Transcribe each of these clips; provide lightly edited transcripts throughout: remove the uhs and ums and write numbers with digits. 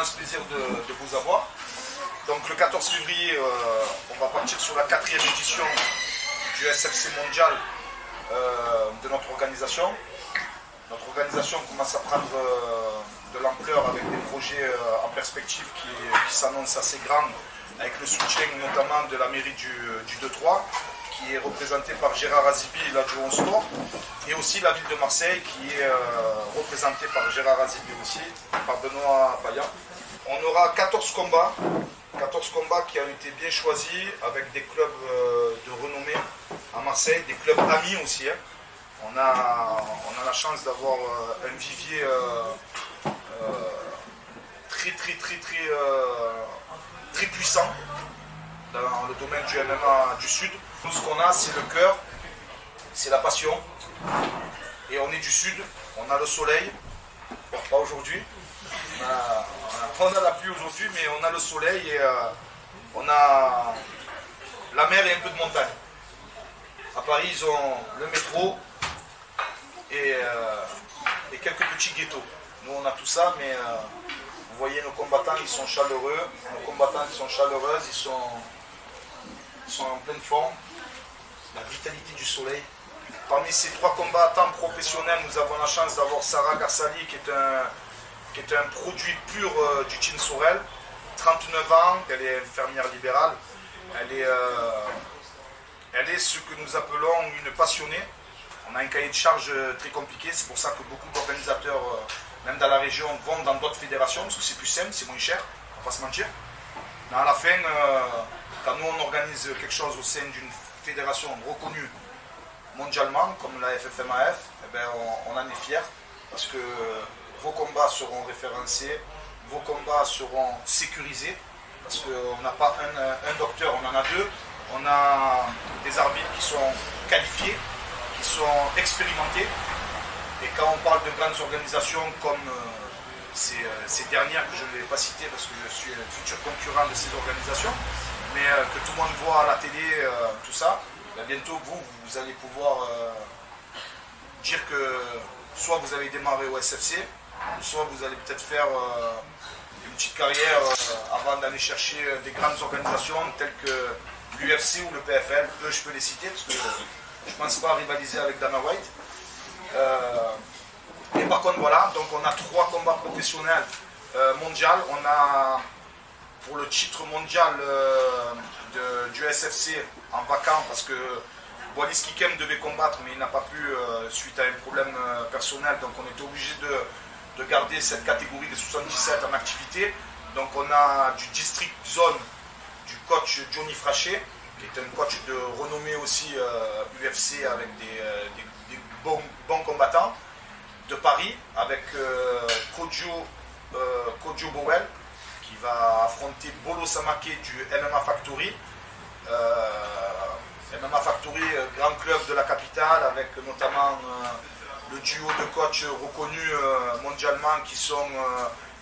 immense plaisir de vous avoir. Donc le 14 février, on va partir sur la 4e édition du SFC mondial de notre organisation. Notre organisation commence à prendre de l'ampleur avec des projets en perspective qui s'annoncent assez grands, avec le soutien notamment de la mairie du 2-3, qui est représentée par Gérard Azibi, l'adjoint au sport, et aussi la ville de Marseille, qui est représentée par Gérard Azibi aussi, par Benoît Payat. On aura 14 combats qui ont été bien choisis avec des clubs de renommée à Marseille, des clubs amis aussi. Hein. On a la chance d'avoir un vivier très puissant dans le domaine du MMA du Sud. Nous, ce qu'on a, c'est le cœur, c'est la passion. Et on est du Sud, on a le soleil, bon, pas aujourd'hui. On a la pluie aujourd'hui, mais on a le soleil et on a la mer et un peu de montagne. À Paris, ils ont le métro et quelques petits ghettos. Nous, on a tout ça, mais vous voyez, nos combattants, ils sont chaleureux. Nos combattants, ils sont chaleureuses, ils sont en pleine forme. La vitalité du soleil. Parmi ces 3 combattants professionnels, nous avons la chance d'avoir Sarah Garsali, qui est un produit pur du Team Sorel. 39 ans, elle est infirmière libérale. Elle est ce que nous appelons une passionnée. On a un cahier de charge très compliqué, c'est pour ça que beaucoup d'organisateurs, même dans la région, vont dans d'autres fédérations, parce que c'est plus simple, c'est moins cher, on va pas se mentir. Mais à la fin, quand nous on organise quelque chose au sein d'une fédération reconnue mondialement, comme la FFMAF, eh ben, on en est fiers, parce que vos combats seront référencés, vos combats seront sécurisés, parce qu'on n'a pas un docteur, on en a 2. On a des arbitres qui sont qualifiés, qui sont expérimentés. Et quand on parle de grandes organisations comme ces dernières, que je ne vais pas citer parce que je suis un futur concurrent de ces organisations, mais que tout le monde voit à la télé, tout ça, ben bientôt vous allez pouvoir dire que soit vous avez démarré au SFC, soit vous allez peut-être faire une petite carrière avant d'aller chercher des grandes organisations telles que l'UFC ou le PFL. Eux, je peux les citer parce que je ne pense pas rivaliser avec Dana White. Et par contre, voilà, donc on a 3 combats professionnels mondiaux. On a pour le titre mondial du SFC en vacant parce que Boris Kikem devait combattre, mais il n'a pas pu suite à un problème personnel. Donc on était obligé de garder cette catégorie des 77 en activité. Donc on a du district zone du coach Johnny Frachet, qui est un coach de renommée aussi UFC avec des bons combattants, de Paris avec Kojo Bowell, qui va affronter Bolo Samake du MMA Factory. MMA Factory, grand club de la capitale, avec notamment le duo de coachs reconnus mondialement qui sont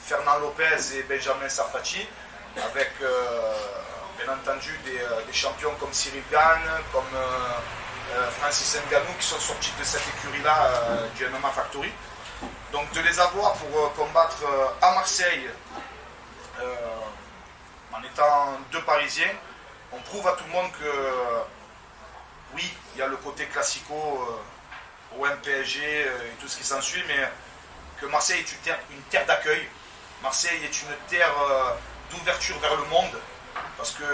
Fernand Lopez et Benjamin Sarfati, avec bien entendu des champions comme Cyril Gann, comme Francis Ngannou qui sont sortis de cette écurie-là du MMA Factory. Donc de les avoir pour combattre à Marseille en étant 2 Parisiens, on prouve à tout le monde que oui, il y a le côté classico au MPSG et tout ce qui s'ensuit, mais que Marseille est une terre d'accueil. Marseille est une terre d'ouverture vers le monde, parce que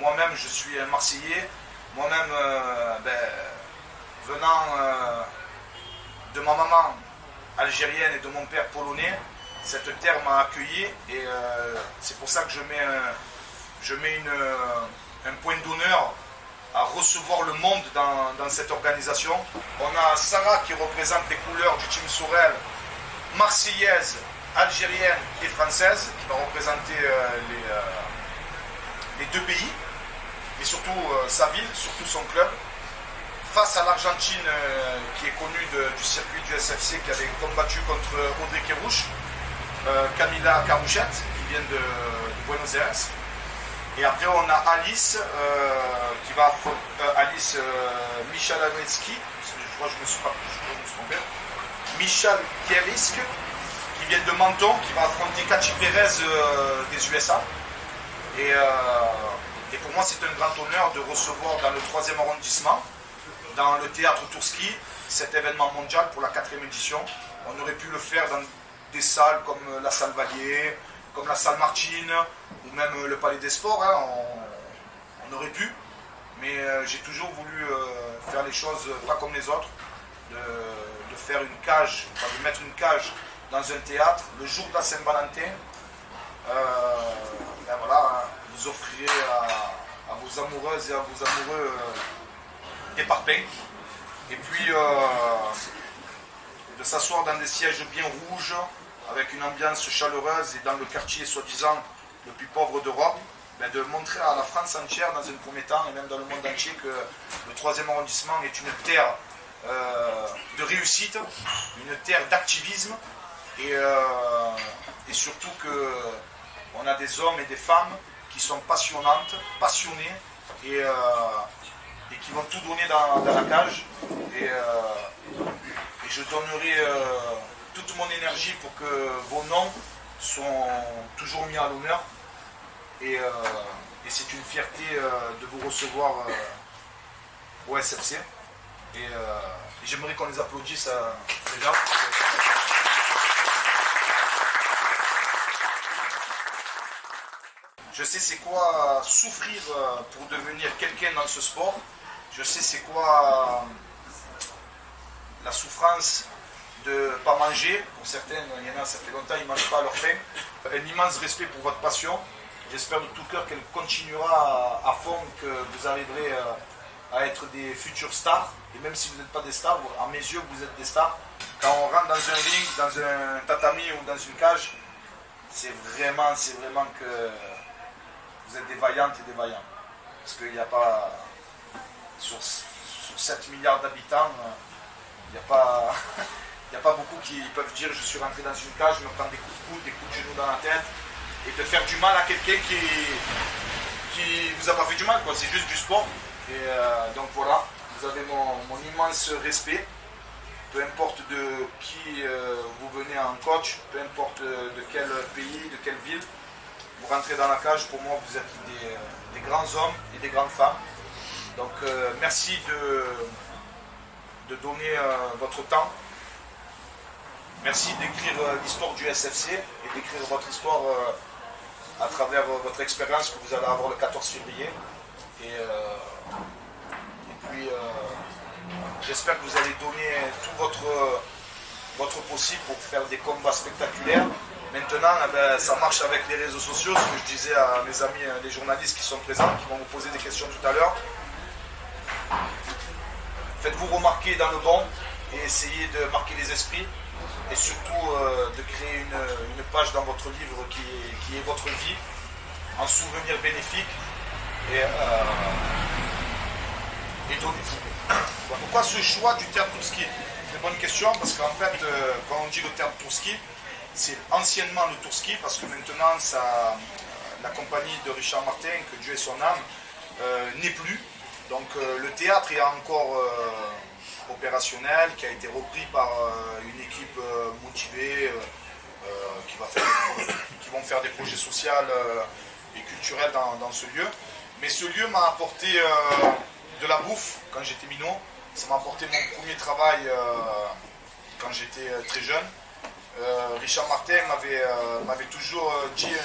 moi-même je suis un Marseillais, moi-même venant de ma maman algérienne et de mon père polonais, cette terre m'a accueilli et c'est pour ça que je mets un point d'honneur à recevoir le monde dans cette organisation. On a Sarah qui représente les couleurs du Team Sorel, marseillaise, algérienne et française, qui va représenter les 2 pays, mais surtout sa ville, surtout son club, face à l'Argentine qui est connue du circuit du SFC, qui avait combattu contre Audrey Kerouche, Camila Carouchette, qui vient de Buenos Aires. Et après on a Alice, qui va Alice Michalawski, je crois que je me suis trompé, Michal Kierisk, qui qui vient de Menton, qui va affronter Katy Perez des USA. Et pour moi, c'est un grand honneur de recevoir dans le 3e arrondissement, dans le théâtre Tourski, cet événement mondial pour la 4e édition. On aurait pu le faire dans des salles comme la salle Valier, comme la salle Martine, ou même le Palais des Sports. Hein. On aurait pu, mais j'ai toujours voulu faire les choses pas comme les autres, de faire une cage, enfin, de mettre une cage dans un théâtre le jour de la Saint-Valentin. Ben voilà, vous offrirez à vos amoureuses et à vos amoureux des parpaings. Et puis de s'asseoir dans des sièges bien rouges, avec une ambiance chaleureuse et dans le quartier soi-disant le plus pauvre d'Europe, ben de montrer à la France entière dans un premier temps et même dans le monde entier que le 3e arrondissement est une terre de réussite, une terre d'activisme et surtout qu'on a des hommes et des femmes qui sont passionnantes, passionnés et qui vont tout donner dans la cage. Et je donnerai toute mon énergie pour que vos noms soient toujours mis à l'honneur. Et c'est une fierté de vous recevoir au SFC. Et j'aimerais qu'on les applaudisse déjà. Je sais c'est quoi souffrir pour devenir quelqu'un dans ce sport. Je sais c'est quoi la souffrance de ne pas manger. Pour certains, il y en a, ça fait longtemps, ils ne mangent pas à leur faim. Un immense respect pour votre passion. J'espère de tout cœur qu'elle continuera à fond, que vous arriverez à être des futures stars. Et même si vous n'êtes pas des stars, à mes yeux, vous êtes des stars. Quand on rentre dans un ring, dans un tatami ou dans une cage, c'est vraiment que vous êtes des vaillantes et des vaillants. Parce qu'il n'y a pas, sur 7 milliards d'habitants, il n'y a pas beaucoup qui peuvent dire je suis rentré dans une cage, je me prends des coups de coude, des coups de genoux dans la tête, et de faire du mal à quelqu'un qui vous a pas fait du mal, quoi. C'est juste du sport. Et donc voilà, vous avez mon immense respect. Peu importe de qui vous venez en coach, peu importe de quel pays, de quelle ville, vous rentrez dans la cage, pour moi vous êtes des grands hommes et des grandes femmes. Donc merci de donner votre temps. Merci d'écrire l'histoire du SFC et d'écrire votre histoire à travers votre expérience que vous allez avoir le 14 février. Et puis j'espère que vous allez donner tout votre possible pour faire des combats spectaculaires. Maintenant, ça marche avec les réseaux sociaux, ce que je disais à mes amis, les journalistes qui sont présents, qui vont vous poser des questions tout à l'heure. Faites-vous remarquer dans le bon et essayez de marquer les esprits. Et surtout de créer une page dans votre livre qui est votre vie, un souvenir bénéfique et donnez-vous. Pourquoi ce choix du théâtre Tourski? C'est une bonne question parce qu'en fait, quand on dit le théâtre Tourski, c'est anciennement le Tourski parce que maintenant, la compagnie de Richard Martin, que Dieu ait son âme, n'est plus. Donc le théâtre est encore opérationnel, qui a été repris par une équipe motivée qui vont faire des projets sociaux et culturels dans ce lieu. Mais ce lieu m'a apporté de la bouffe quand j'étais minot. Ça m'a apporté mon premier travail quand j'étais très jeune. Richard Martin m'avait toujours dit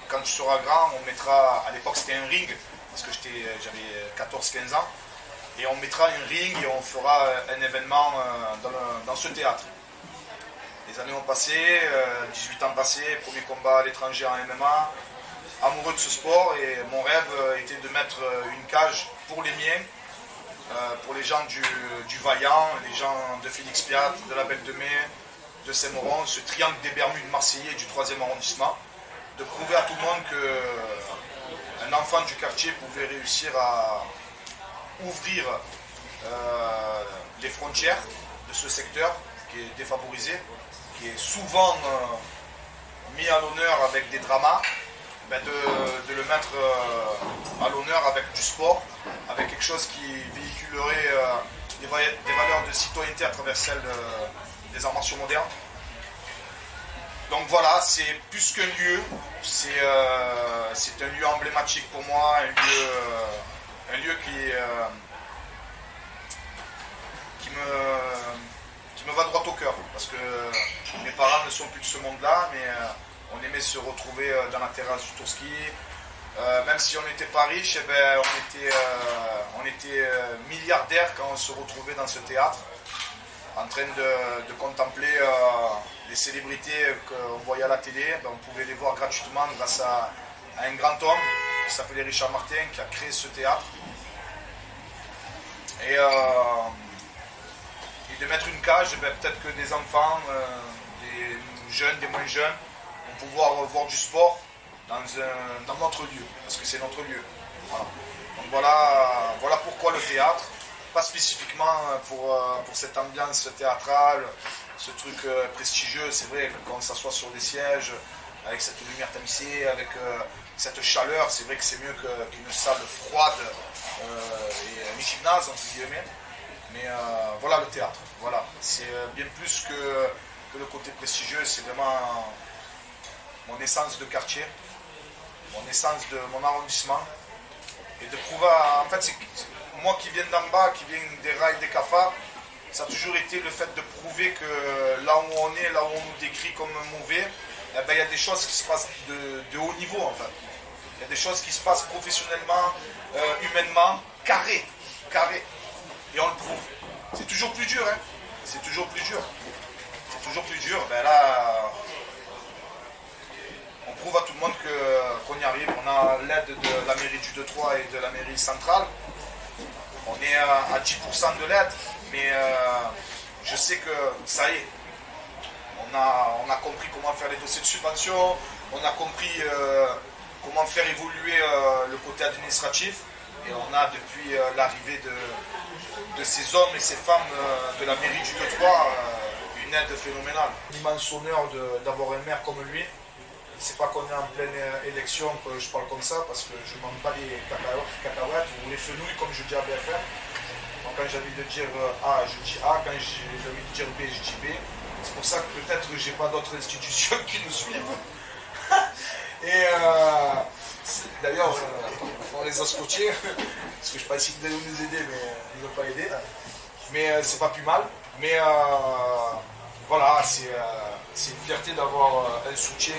quand tu seras grand, on mettra, à l'époque c'était un ring, parce que j'avais 14-15 ans, et on mettra un ring et on fera un événement dans ce théâtre. Les années ont passé, 18 ans passés, premier combat à l'étranger en MMA, amoureux de ce sport, et mon rêve était de mettre une cage pour les miens, pour les gens du Vaillant, les gens de Félix Piat, de la Belle de Mai, de Saint-Mauron, ce triangle des Bermudes marseillais du 3e arrondissement, de prouver à tout le monde qu'un enfant du quartier pouvait réussir à ouvrir les frontières de ce secteur qui est défavorisé, qui est souvent mis à l'honneur avec des dramas, de le mettre à l'honneur avec du sport, avec quelque chose qui véhiculerait des valeurs de citoyenneté à travers celles des arts martiaux modernes. Donc voilà, c'est plus qu'un lieu, c'est un lieu emblématique pour moi, un lieu qui me va droit au cœur, parce que mes parents ne sont plus de ce monde-là, mais on aimait se retrouver dans la terrasse du Tourski. Même si on n'était pas riche, eh ben, on était milliardaires quand on se retrouvait dans ce théâtre, en train de contempler les célébrités qu'on voyait à la télé. Ben, on pouvait les voir gratuitement grâce à un grand homme qui s'appelait Richard Martin, qui a créé ce théâtre. Et de mettre une cage, ben, peut-être que des enfants, des jeunes, des moins jeunes, vont pouvoir voir du sport dans notre lieu, parce que c'est notre lieu. Voilà. Donc voilà pourquoi le théâtre, pas spécifiquement pour cette ambiance théâtrale, ce truc prestigieux. C'est vrai que quand on s'assoit sur des sièges, avec cette lumière tamisée, avec cette chaleur, c'est vrai que c'est mieux qu'une salle froide et un gymnase, entre guillemets. Mais voilà le théâtre, voilà. C'est bien plus que le côté prestigieux, c'est vraiment mon essence de quartier, mon essence de mon arrondissement, et de prouver, en fait, c'est moi qui viens d'en bas, qui viens des rails, des cafards, ça a toujours été le fait de prouver que là où on est, là où on nous décrit comme mauvais, eh ben, il y a des choses qui se passent de haut niveau, en fait. Il y a des choses qui se passent professionnellement, humainement, carré, et on le prouve. C'est toujours plus dur, hein. C'est toujours plus dur. C'est toujours plus dur. Ben là, on prouve à tout le monde qu'on y arrive. On a l'aide de la mairie du 2-3 et de la mairie centrale. On est à 10% de l'aide, mais je sais que ça y est. On a compris comment faire les dossiers de subvention, on a compris comment faire évoluer le côté administratif, et on a depuis l'arrivée de ces hommes et ces femmes de la mairie du 2-3 une aide phénoménale. L'immense honneur d'avoir un maire comme lui. C'est pas qu'on est en pleine élection que je parle comme ça, parce que je ne manque pas les cacahuètes ou les fenouilles, comme je dis à BFM. Donc quand j'ai envie de dire A, je dis A, quand j'ai envie de dire B, je dis B. C'est pour ça que peut-être que j'ai pas d'autres institutions qui nous suivent. Et d'ailleurs, on les a scotchés, parce que je pensais qu'ils allaient nous aider, mais ils n'ont pas aidé. Mais c'est pas plus mal. Mais voilà, c'est une fierté d'avoir un soutien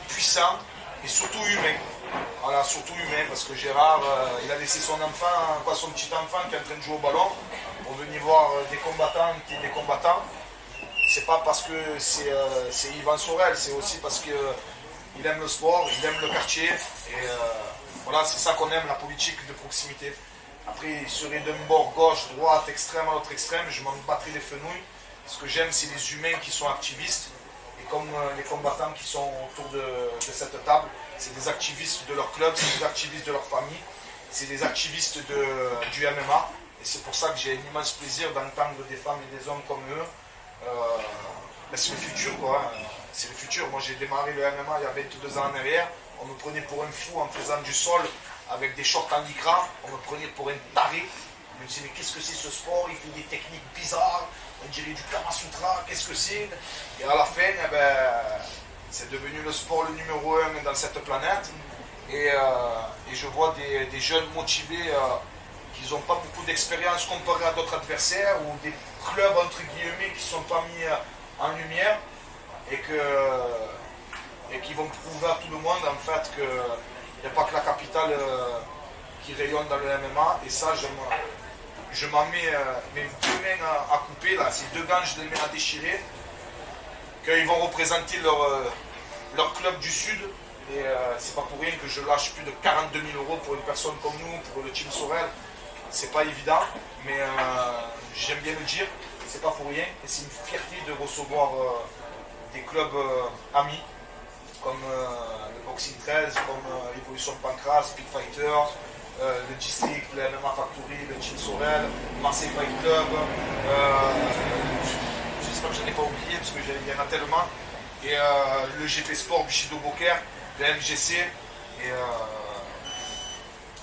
puissant et surtout humain. Voilà, surtout humain, parce que Gérard, il a laissé son enfant, son petit enfant qui est en train de jouer au ballon, pour venir voir des combattants et des combattants. C'est pas parce que c'est Yvan Sorel, c'est aussi parce qu'il aime le sport, il aime le quartier, et voilà, c'est ça qu'on aime, la politique de proximité. Après, il serait d'un bord gauche, droite, extrême à l'autre extrême, je m'en battrai les fenouilles. Ce que j'aime, c'est les humains qui sont activistes, et comme les combattants qui sont autour de cette table, c'est des activistes de leur club, c'est des activistes de leur famille, c'est des activistes du MMA, et c'est pour ça que j'ai un immense plaisir d'entendre des femmes et des hommes comme eux. C'est le futur, quoi. C'est le futur. Moi, j'ai démarré le MMA il y a 22 ans en arrière. On me prenait pour un fou en faisant du sol avec des shorts en lycra. On me prenait pour un taré. On me disait, mais qu'est-ce que c'est ce sport? Il fait des techniques bizarres. On dirait du Kama Sutra. Qu'est-ce que c'est? Et à la fin, eh ben, c'est devenu le sport le numéro 1 dans cette planète. Et je vois des jeunes motivés qui n'ont pas beaucoup d'expérience comparé à d'autres adversaires, ou des clubs entre guillemets qui ne sont pas mis en lumière, et qui vont prouver à tout le monde en fait qu'il n'y a pas que la capitale qui rayonne dans le MMA. Et ça, je m'en mets mes deux mains à couper, là, ces deux gants, je les mets à déchirer, qu'ils vont représenter leur club du Sud. Et c'est pas pour rien que je lâche plus de 42 000 € pour une personne comme nous, pour le Team Sorel. C'est pas évident, mais j'aime bien le dire, c'est pas pour rien. Et c'est une fierté de recevoir des clubs amis, comme le Boxing 13, comme Evolution Pancras, Big Fighter, le District, le MMA Factory, le Team Sorel, Marseille Fight Club. J'espère que je n'en ai pas oublié, parce qu'il y en a tellement. Et le GP Sport Bushido Boker, le MGC, et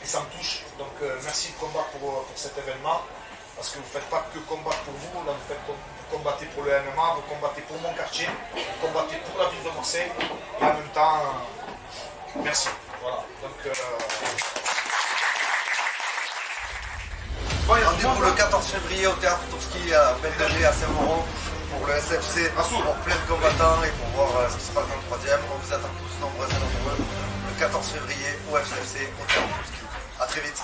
ça me touche. Donc merci de combattre pour cet événement, parce que vous ne faites pas que combattre pour vous, là vous faites vous combattez pour le MMA, vous combattez pour mon quartier, vous combattez pour la ville de Marseille, et en même temps, merci. Voilà. Donc, Rendez-vous le 14 février au théâtre Tourski à Belleger à Saint-Mauro pour le SFC, pour plein de combattants et pour voir ce qui se passe dans le troisième. On vous attend tous nombreux et nombreux le 14 février au SFC au théâtre Tourski. A très vite.